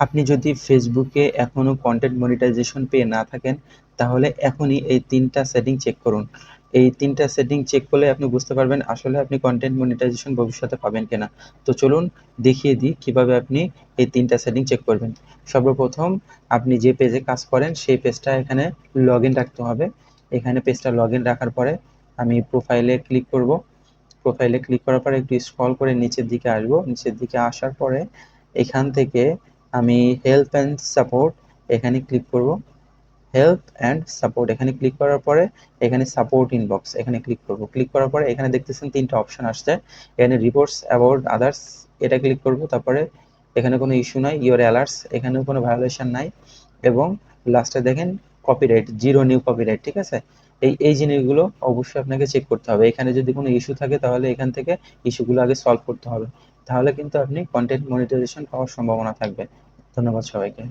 আপনি যদি ফেসবুকে এখনো কন্টেন্ট মনিটাইজেশন পেয়ে না থাকেন, তাহলে এখনই এই 3টা সেটিং চেক করুন। এই 3টা সেটিং চেক করলে আপনি বুঝতে পারবেন আসলে আপনি কন্টেন্ট মনিটাইজেশন ভবিষ্যতে পাবেন কিনা। তো চলুন দেখিয়ে দিই কিভাবে আপনি এই 3টা সেটিং চেক করবেন। সর্বপ্রথম আপনি যে পেজে কাজ করেন সেই পেজটা এখানে লগইন রাখতে হবে। এখানে পেজটা লগইন রাখার পরে আমি প্রোফাইলে ক্লিক করব। প্রোফাইলে ক্লিক করার পরে একটু স্ক্রল করে নিচের দিকে আসবো। নিচের দিকে আসার পরে এখান থেকে আমি হেল্প অ্যান্ড সাপোর্ট এখানে ক্লিক করব। হেল্প অ্যান্ড সাপোর্ট এখানে ক্লিক করার পরে এখানে সাপোর্ট ইনবক্স এখানে ক্লিক করব। ক্লিক করার পরে এখানে দেখতেছেন 3টা অপশন আসছে। এখানে রিপোর্টস অ্যাবাউট আদার্স এটা ক্লিক করব। তারপরে এখানে কোনো ইস্যু নাই, ইওর অ্যালার্টস এখানেও কোনো ভায়োলেশন নাই, এবং লাস্টে দেখেন কপিরাইট, জিরো নিউ কপিরাইট। ঠিক আছে, এই জিনিসগুলো অবশ্যই আপনাকে চেক করতে হবে। এখানে যদি কোনো ইস্যু থাকে তাহলে এখান থেকে ইস্যুগুলো আগে সলভ করতে হবে, তাহলে কিন্তু আপনি কন্টেন্ট মনিটাইজেশন পাওয়ার সম্ভাবনা থাকবে। ধন্যবাদ সবাইকে।